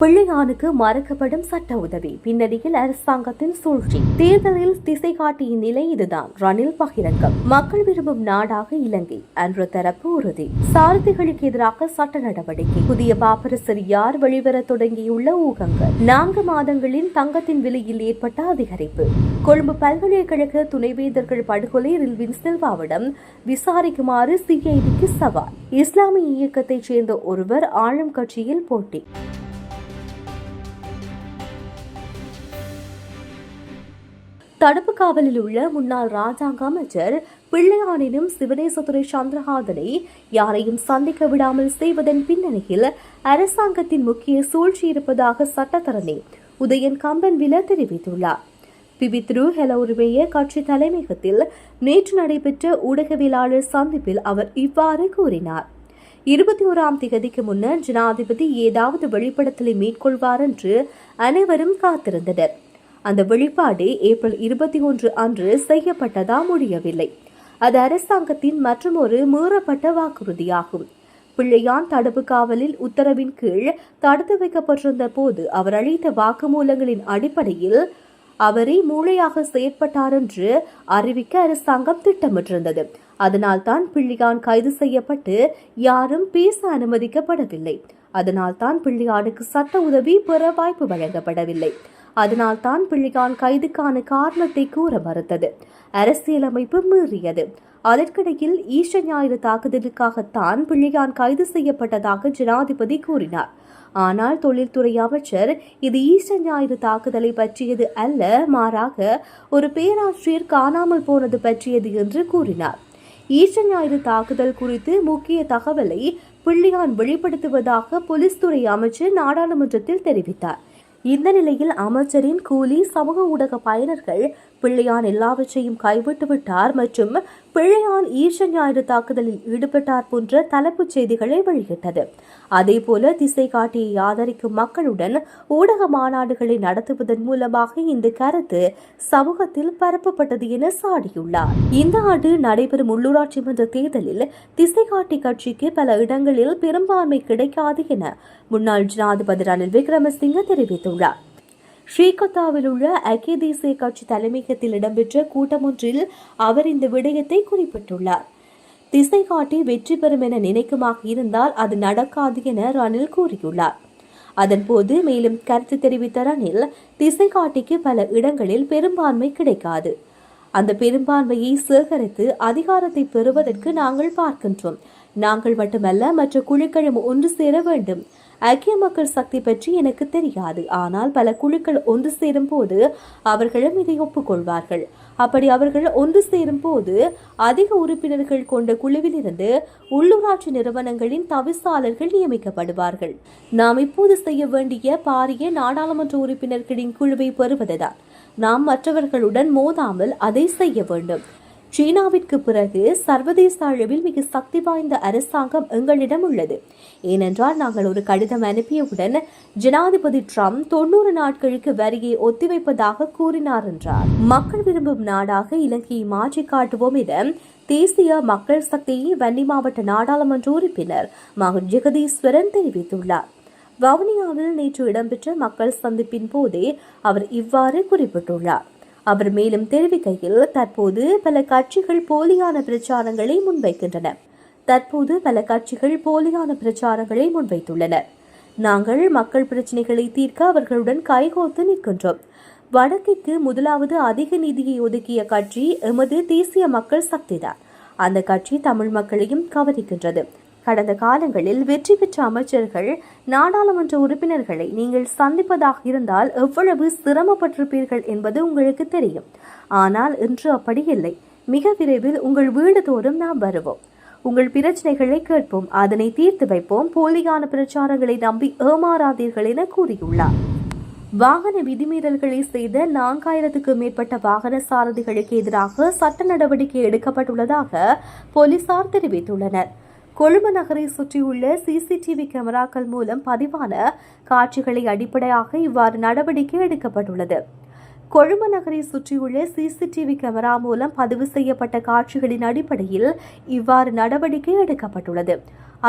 பிள்ளையானுக்கு மறுக்கப்படும் சட்ட உதவி பின்னணியில் அரசாங்கத்தின் சூழ்ச்சி. தேர்தலில் திசை காட்டிய நிலை இதுதான். ரணில் பகிரங்கம். மக்கள் விரும்பும் நாடாக இலங்கை அன்ற தரப்பு உறுதி. சாரதிகளுக்கு எதிராக சட்ட நடவடிக்கை. புதிய பாப்பரசர் யார் வெளிவர தொடங்கியுள்ள ஊகங்கள். 4 மாதங்களில் தங்கத்தின் விலையில் ஏற்பட்ட அதிகரிப்பு. கொழும்பு பல்கலைக்கழக துணைவேந்தர்கள் படுகொலை ரில்வின் சில்வாவிடம் விசாரிக்குமாறு சிஐடிக்கு சவால். இஸ்லாமிய இயக்கத்தைச் சேர்ந்த ஒருவர் ஆளும் கட்சியில் போட்டி. தடுப்பு காவலில் உள்ள முன்னாள் ராஜாங்க அமைச்சர் பிள்ளையானினும் சிவனேசதுரை சந்திரகாதனை யாரையும் சந்திக்க விடாமல் செய்வதன் பின்னணியில் அரசாங்கத்தின் முக்கிய சூழ்ச்சி இருப்பதாக சட்டத்தரணி உதயன் கம்பன்வில தெரிவித்துள்ளார். பிபித்ரு ஹெலோருமைய கட்சி தலைமையகத்தில் நேற்று நடைபெற்ற ஊடகவியலாளர் சந்திப்பில் அவர் இவ்வாறு கூறினார். 21ஆம் தேதிக்கு முன்னர் ஜனாதிபதி ஏதாவது வெளிப்படுத்தலை மேற்கொள்வார் என்று அனைவரும் காத்திருந்தனர். அந்த வெளிப்பாடு ஏப்ரல் 21 அன்று செய்யப்பட்டதா முடியவில்லை. அது அரசாங்கத்தின் மற்றொரு மீறப்பட்ட வாக்குறுதியாகும். பிள்ளையான் தடுப்பு காவலில் உத்தரவின் கீழ் தடுத்து வைக்கப்பட்டிருந்த போது அவர் அளித்த வாக்குமூலங்களின் அடிப்படையில் அவரை மூளையாக செயற்பட்டார் என்று அறிவிக்க அரசாங்கம் திட்டமிட்டிருந்தது. அதனால்தான் பிள்ளையான் கைது செய்யப்பட்டு யாரும் பேச அனுமதிக்கப்படவில்லை. அதனால்தான் பிள்ளையானுக்கு சட்ட உதவி பெற வாய்ப்பு வழங்கப்படவில்லை. அதனால்தான் பிள்ளையான் கைதுக்கான காரணத்தை கூற மறுத்தது. அரசியலமைப்பு மீறியது. அதற்கிடையில் ஈஸ்டர் ஞாயிறு தாக்குதலுக்காகத்தான் பிள்ளையான் கைது செய்யப்பட்டதாக ஜனாதிபதி கூறினார். ஆனால் தொழில்துறை அமைச்சர் இது ஈஸ்டர் ஞாயிறு தாக்குதலை பற்றியது அல்ல, மாறாக ஒரு பேராசிரியர் காணாமல் போனது பற்றியது என்று கூறினார். ஈஸ்டர் ஞாயிறு தாக்குதல் குறித்து முக்கிய தகவலை பிள்ளையான் வெளிப்படுத்துவதாக போலீஸ் துறை அமைச்சர் நாடாளுமன்றத்தில் தெரிவித்தார். இந்த நிலையில் அமைச்சரின் கூலி சமூக ஊடக பயனர்கள் பிள்ளையான் எல்லாவற்றையும் கைவிட்டு விட்டார் மற்றும் பிள்ளையான் ஈஸ்டர் ஞாயிறு தாக்குதலில் ஈடுபட்டார் போன்ற தலைப்புச் செய்திகளை வெளியிட்டது. அதேபோல திசை காட்டியை ஆதரிக்கும் மக்களுடன் ஊடக மாநாடுகளை நடத்துவதன் மூலமாக இந்த கருத்து சமூகத்தில் பரப்பப்பட்டது என சாடியுள்ளார். இந்த ஆண்டு நடைபெறும் உள்ளூராட்சி மன்ற தேர்தலில் திசை காட்டி கட்சிக்கு பல இடங்களில் பெரும்பான்மை கிடைக்காது என முன்னாள் ஜனாதிபதி ரணில் விக்ரமசிங்க தெரிவித்துள்ளார். ஸ்ரீகத்தாவில் உள்ள ஐக்கிய தேசிய கட்சி தலைமையகத்தில் இடம்பெற்ற கூட்டம் ஒன்றில் அவர் இந்த விடயத்தை குறிப்பிட்டுள்ளார். திசை காட்டி வெற்றி பெறும் என நினைக்குமாக இருந்தால் அது நடக்காது என ரணில் கூறியுள்ளார். அதன்போது மேலும் கருத்து தெரிவித்த ரணில் திசை காட்டிக்கு பல இடங்களில் பெரும்பான்மை கிடைக்காது. அந்த பெரும்பான்மையை சேகரித்து அதிகாரத்தை பெறுவதற்கு நாங்கள் பார்க்கின்றோம். நாங்கள் மட்டுமல்ல, மற்ற குழுக்களும் ஒன்று சேர வேண்டும். ஐக்கிய மக்கள் சக்தி பற்றி எனக்கு தெரியாது, ஆனால் பல குழுக்கள் ஒன்று சேரும் போது அவர்களும் இதை ஒப்புக்கொள்வார்கள். அப்படி அவர்கள் ஒன்று சேரும் போது அதிக உறுப்பினர்கள் கொண்ட குழுவிலிருந்து உள்ளூராட்சி நிறுவனங்களின் தவிசாளர்கள் நியமிக்கப்படுவார்கள். நாம் இப்போது செய்ய வேண்டிய பாரிய நாடாளுமன்ற உறுப்பினர்களின் குழுவை பெறுவதுதான். நாம் மற்றவர்களுடன் மோதாமல் அதை செய்ய வேண்டும். சீனாவிற்கு பிறகு சர்வதேச அளவில் மிக சக்தி வாய்ந்த அரசாங்கம் எங்களிடம் உள்ளது. ஏனென்றால் நாங்கள் ஒரு கடிதம் அனுப்பியவுடன் ஜனாதிபதி டிரம்ப் 90 நாட்களுக்கு வரியை ஒத்திவைப்பதாக கூறினார் என்றார். மக்கள் விரும்பும் நாடாக இலங்கையை மாற்றி காட்டுவோம் என தேசிய மக்கள் சக்தி வன்னி மாவட்ட நாடாளுமன்ற உறுப்பினர் மகன் ஜெகதீஸ்வரன் தெரிவித்துள்ளார். வவுனியாவில் நேற்று இடம்பெற்ற மக்கள் சந்திப்பின் போதே அவர் இவ்வாறு குறிப்பிட்டுள்ளார். அவர் மேலும் தெரிவிக்கையில், தற்போது பல கட்சிகள் போலியான பிரச்சாரங்களை முன்வைத்துள்ளனர். நாங்கள் மக்கள் பிரச்சினைகளை தீர்க்க அவர்களுடன் கைகோர்த்து நிற்கின்றோம். வடக்கிற்கு முதலாவது அதிக நிதியை ஒதுக்கிய கட்சி எமது தேசிய மக்கள் சக்திதான். அந்த கட்சி தமிழ் மக்களையும் கவனிக்கின்றது. கடந்த காலங்களில் வெற்றி பெற்ற அமைச்சர்கள், நாடாளுமன்ற உறுப்பினர்களை நீங்கள் சந்திப்பதாக இருந்தால் எவ்வளவு சிரமப்பட்டிருப்பீர்கள் என்பது உங்களுக்கு தெரியும். ஆனால் இன்று அப்படி இல்லை. மிக விரைவில் உங்கள் வீடு தோறும் நாம் வருவோம். உங்கள் பிரச்சனைகளை கேட்போம், அதனை தீர்த்து வைப்போம். போலியான பிரச்சாரங்களை நம்பி ஏமாறாதீர்கள் என கூறியுள்ளார். வாகன விதிமீறல்களை செய்த 4000க்கும் மேற்பட்ட வாகன சாரதிகளுக்கு எதிராக சட்ட நடவடிக்கை எடுக்கப்பட்டுள்ளதாக போலீசார் தெரிவித்துள்ளனர். கொழும்பு நகரை சுற்றியுள்ள சிசிடிவி கேமராக்கள் மூலம் பதிவான காட்சிகளை அடிப்படையாக இவ்வாறு நடவடிக்கை எடுக்கப்பட்டுள்ளது. கொழும்பு நகரை சுற்றியுள்ள சிசிடிவி கேமரா மூலம் பதிவு செய்யப்பட்ட காட்சிகளின் அடிப்படையில் இவ்வாறு நடவடிக்கை எடுக்கப்பட்டுள்ளது.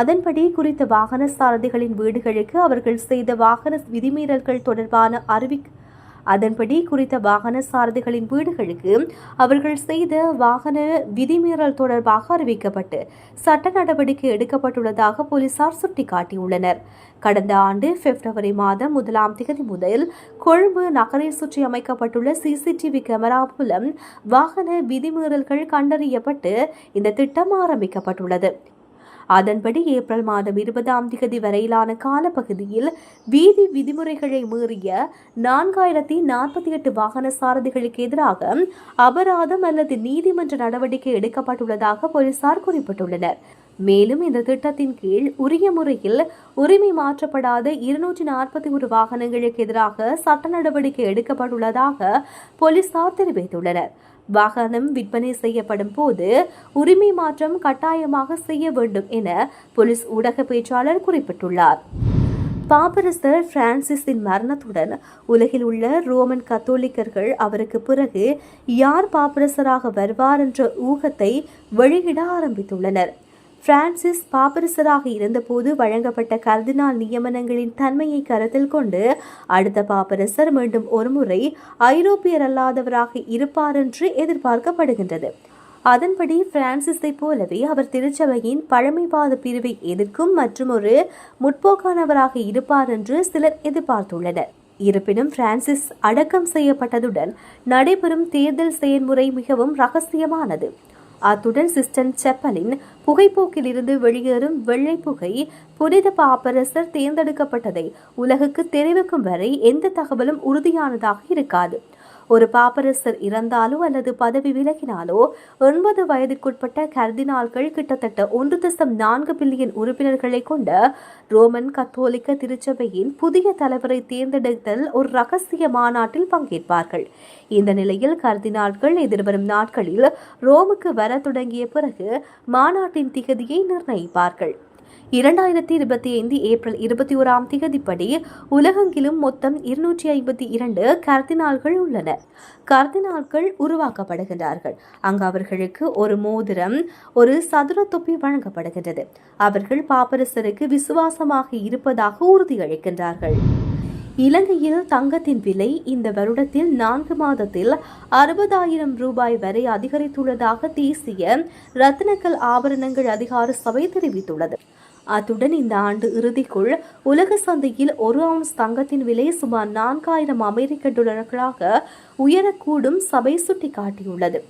அதன்படி குறித்த வாகன சாரதிகளின் வீடுகளுக்கு அவர்கள் செய்த வாகன விதிமீறல்கள் தொடர்பான அதன்படி குறித்த வாகன சாரதிகளின் வீடுகளுக்கு அவர்கள் செய்த வாகன விதிமீறல் தொடர்பாக அறிவிக்கப்பட்டு சட்ட நடவடிக்கை எடுக்கப்பட்டுள்ளதாக போலீசார் சுட்டிக்காட்டியுள்ளனர். கடந்த ஆண்டு பிப்ரவரி மாதம் 1ஆம் தேதி முதல் கொழும்பு நகரை சுற்றி அமைக்கப்பட்டுள்ள சிசிடிவி கேமரா மூலம் வாகன விதிமீறல்கள் கண்டறியப்பட்டு இந்த திட்டம் ஆரம்பிக்கப்பட்டுள்ளது. அதன்படி ஏப்ரல் மாதம் 20ஆம் தேதி வரையிலான காலப்பகுதியில் வீதி விதிமுறைகளை மீறிய 4048 வாகன சாரதிகளுக்கு எதிராக அபராதம் அல்லது நீதிமன்ற நடவடிக்கை எடுக்கப்பட்டுள்ளதாக போலீசார் குறிப்பிட்டுள்ளனர். மேலும் இந்த திட்டத்தின் கீழ் உரிய முறையில் உரிமை மாற்றப்படாத 241 வாகனங்களுக்கு எதிராக சட்ட நடவடிக்கை எடுக்கப்பட்டுள்ளதாக போலீசார் தெரிவித்துள்ளனர். வாகனம் விற்பனை செய்யப்படும் போது உரிமை மாற்றம் கட்டாயமாக செய்ய வேண்டும் என போலீஸ் ஊடக பேச்சாளர் குறிப்பிட்டுள்ளார். பாப்பரசர் பிரான்சிஸின் மரணத்துடன் உலகில் உள்ள ரோமன் கத்தோலிக்கர்கள் அவருக்கு பிறகு யார் பாப்பரசராக வருவார் என்ற ஊகத்தை வெளியிட ஆரம்பித்துள்ளனர். பிரான்சிஸ் பாப்பரசராக இருந்தபோது வழங்கப்பட்ட கர்தினால் நியமனங்களின் தன்மையை கருத்தில் கொண்டு அடுத்த பாப்பரசர் மீண்டும் ஒருமுறை ஐரோப்பியர் அல்லாதவராக இருப்பார் என்று எதிர்பார்க்கப்படுகின்றது. அதன்படி பிரான்சிஸை போலவே அவர் திருச்சபையின் பழமைவாத பிரிவை எதிர்க்கும் மற்றும் ஒரு முற்போக்கானவராக இருப்பார் என்று சிலர் எதிர்பார்த்துள்ளனர். இருப்பினும் பிரான்சிஸ் அடக்கம் செய்யப்பட்டதுடன் நடைபெறும் தேர்தல் செயல்முறை மிகவும் ரகசியமானது. அத்துடன் சிஸ்டன் செப்பலின் புகைப்போக்கில் இருந்து வெளியேறும் வெள்ளை புகை புனித பாப்பரசர் தேர்ந்தெடுக்கப்பட்டதை உலகுக்கு தெரிவிக்கும் வரை எந்த தகவலும் உறுதியானதாக இருக்காது. ஒரு பாப்பரசர் இறந்தாலோ அல்லது பதவி விலகினாலோ 9 வயதுக்குட்பட்ட கர்தினால்கள் கிட்டத்தட்ட 1.4 பில்லியன் உறுப்பினர்களை கொண்ட ரோமன் கத்தோலிக்க திருச்சபையின் புதிய தலைவரை தேர்ந்தெடுத்தல் ஒரு ரகசிய மாநாட்டில் பங்கேற்பார்கள். இந்த நிலையில் கர்தினால்கள் எதிர்வரும் நாட்களில் ரோமுக்கு வர தொடங்கிய பிறகு மாநாட்டின் திகதியை நிர்ணயிப்பார்கள். 2025 ஏப்ரல் 21ஆம் தேதிப்படி உலகெங்கிலும் மொத்தம் 252 கர்தினால்கள் உள்ளனர். கர்தினால்கள் உருவாக்கப்படுகின்றார்கள். அங்கு அவர்களுக்கு ஒரு மோதிரம், ஒரு சதுர தொப்பி வழங்கப்படுகின்றது. அவர்கள் பாப்பரசருக்கு விசுவாசமாக இருப்பதாக உறுதியளிக்கின்றார்கள். இலங்கையில் தங்கத்தின் விலை இந்த வருடத்தில் 4 மாதத்தில் 60,000 ரூபாய் வரை அதிகரித்துள்ளதாக தேசிய ரத்தினக்கல் ஆபரணங்கள் அதிகார சபை தெரிவித்துள்ளது. அத்துடன் இந்த ஆண்டு இறுதிக்குள் உலக சந்தையில் 1 அவுன்ஸ் தங்கத்தின் விலை சுமார் 4,000 அமெரிக்க டாலர்களாக உயரக்கூடும் சபை சுட்டிக்காட்டியுள்ளது.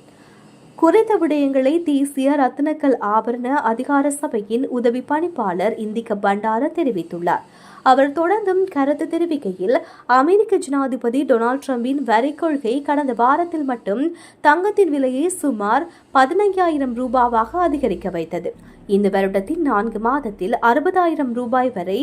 குறித்த விடயங்களை தேசிய ரத்தினக்கல் ஆபரண அதிகார சபையின் உதவி பணிப்பாளர் இந்திக்க பண்டார தெரிவித்துள்ளார். அவர் தொடர்ந்தும் கருத்து தெரிவிக்கையில், அமெரிக்க ஜனாதிபதி டொனால்ட் ட்ரம்பின் வரி கொள்கை கடந்த வாரத்தில் மட்டும் தங்கத்தின் விலையை சுமார் 15,000 ரூபாவாக அதிகரிக்க வைத்தது. இந்த வருடத்தின் 4 மாதத்தில் 60,000 ரூபாய் வரை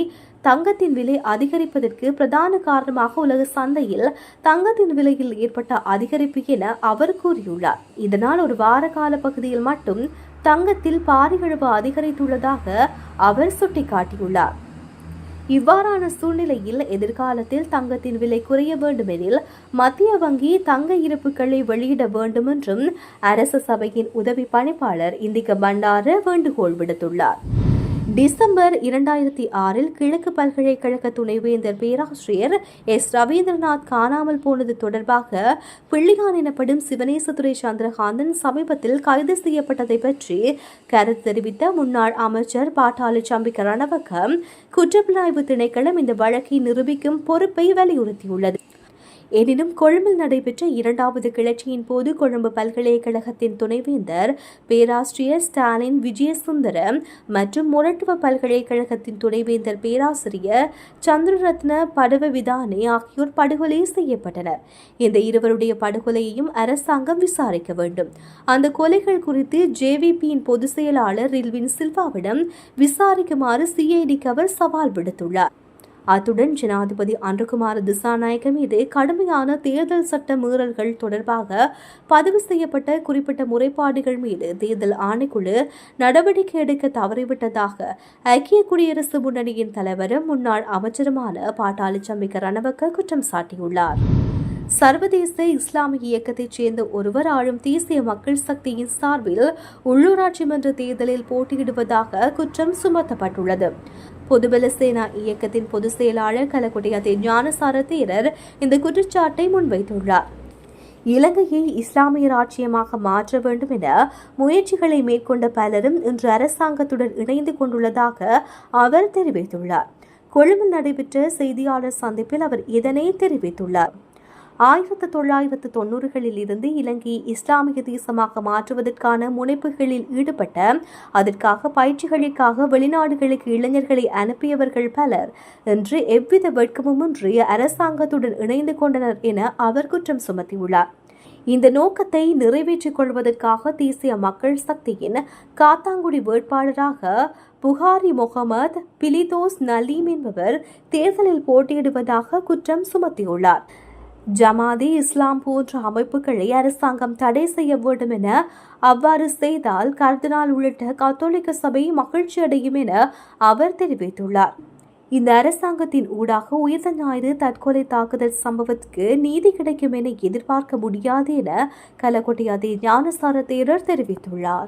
தங்கத்தின் விலை அதிகரிப்பதற்கு பிரதான காரணமாக உலக சந்தையில் தங்கத்தின் விலையில் ஏற்பட்ட அதிகரிப்பு என அவர் கூறியுள்ளார். இதனால் ஒரு வார கால பகுதியில் மட்டும் தங்கத்தில் பாரியளவு அதிகரித்துள்ளதாக அவர் சுட்டிக்காட்டியுள்ளார். இவ்வாறான சூழ்நிலையில் எதிர்காலத்தில் தங்கத்தின் விலை குறைய வேண்டுமெனில் மத்திய வங்கி தங்க இருப்புகளை வெளியிட வேண்டும் என்றும் அரசு சபையின் உதவி பணிப்பாளர் இந்திக்க பண்டார வேண்டுகோள் விடுத்துள்ளார். டிசம்பர் 2006 கிழக்கு பல்கலைக்கழக துணைவேந்தர் பேராசிரியர் எஸ். ரவீந்திரநாத் காணாமல் போனது தொடர்பாக பிள்ளையான் எனப்படும் சிவனேசதுரை சந்திரகாந்தன் சமீபத்தில் கைது செய்யப்பட்டதை பற்றி கருத்து தெரிவித்த முன்னாள் அமைச்சர் பாட்டாளி சம்பிக்க ரணவக்க குற்றப்புலனாய்வு திணைக்களம் இந்த வழக்கை நிரூபிக்கும் பொறுப்பை வலியுறுத்தியுள்ளது. எனினும் கொழும்பில் நடைபெற்ற 2வது கிளர்ச்சியின் போது கொழும்பு பல்கலைக்கழகத்தின் துணைவேந்தர் பேராசிரியர் ஸ்டாலின் விஜயசுந்தர மற்றும் மொரட்டுவ பல்கலைக்கழகத்தின் துணைவேந்தர் பேராசிரியர் சந்திரரத்ன படவவிதானே ஆகியோர் படுகொலை செய்யப்பட்டனர். இந்த இருவருடைய படுகொலையையும் அரசாங்கம் விசாரிக்க வேண்டும். அந்த கொலைகள் குறித்து ஜேவிபியின் பொதுச் செயலாளர் ரில்வின் சில்வாவிடம் விசாரிக்குமாறு சிஐடிக்கு அவர் சவால் விடுத்துள்ளார். அத்துடன் ஜனாதிபதி அன்ருகுமார திசாநாயக்க மீது கடுமையான தேர்தல் சட்ட மீறல்கள் தொடர்பாக பதிவு செய்யப்பட்ட குறிப்பிட்ட முறைப்பாடுகள் மீது தேர்தல் ஆணைக்குழு நடவடிக்கை எடுக்க தவறிவிட்டதாக ஐக்கிய குடியரசு முன்னணியின் தலைவரும் முன்னாள் அமைச்சருமான பாட்டாளி சம்பிக்க ரணவக்க குற்றம் சாட்டியுள்ளார். சர்வதேச இஸ்லாமிய இயக்கத்தைச் சேர்ந்த ஒருவர் ஆளும் தேசிய மக்கள் சக்தியின் சார்பில் உள்ளூராட்சி மன்ற தேர்தலில் போட்டியிடுவதாக குற்றம் சுமத்தப்பட்டுள்ளது. பொதுபல சேனா இயக்கத்தின் பொதுச் செயலாளர் கலகொடியாதே ஞானசார தேரர் இந்த குற்றச்சாட்டை முன்வைத்துள்ளார். இலங்கையை இஸ்லாமிய ராஜ்யமாக மாற்ற வேண்டும் என முயற்சிகளை மேற்கொண்ட பலரும் இன்று அரசாங்கத்துடன் இணைந்து கொண்டுள்ளதாக அவர் தெரிவித்துள்ளார். கொழும்பில் நடைபெற்ற செய்தியாளர் சந்திப்பில் அவர் இதனை தெரிவித்துள்ளார். 1990களில் இருந்து இலங்கையை இஸ்லாமிய தேசமாக மாற்றுவதற்கான முனைப்புகளில் ஈடுபட்ட அதற்காக பயிற்சிகளுக்காக வெளிநாடுகளுக்கு இளைஞர்களை அனுப்பியவர்கள் பலர் என்று எவ்வித வெட்கமுமின்றி அரசாங்கத்துடன் இணைந்து கொண்டனர் என அவர் குற்றம் சுமத்தியுள்ளார். இந்த நோக்கத்தை நிறைவேற்றிக் கொள்வதற்காக தேசிய மக்கள் சக்தியின் காத்தாங்குடி வேட்பாளராக புகாரி முகமது பிலிதோஸ் நலீம் என்பவர் தேர்தலில் போட்டியிடுவதாக குற்றம் சுமத்தியுள்ளார். ஜமாதி இஸ்லாம் போன்ற அமைப்புகளை அரசாங்கம் தடை செய்ய வேண்டும் என, அவ்வாறு செய்தால் கர்தினால் உள்ளிட்ட கத்தோலிக்க சபை மகிழ்ச்சி அடையும் என அவர் தெரிவித்துள்ளார். இந்த அரசாங்கத்தின் ஊடாக உயிர்த்த ஞாயிறு தற்கொலை தாக்குதல் சம்பவத்துக்கு நீதி கிடைக்கும் என எதிர்பார்க்க முடியாது என கலகொடியாதே ஞானசார தேரர் தெரிவித்துள்ளார்.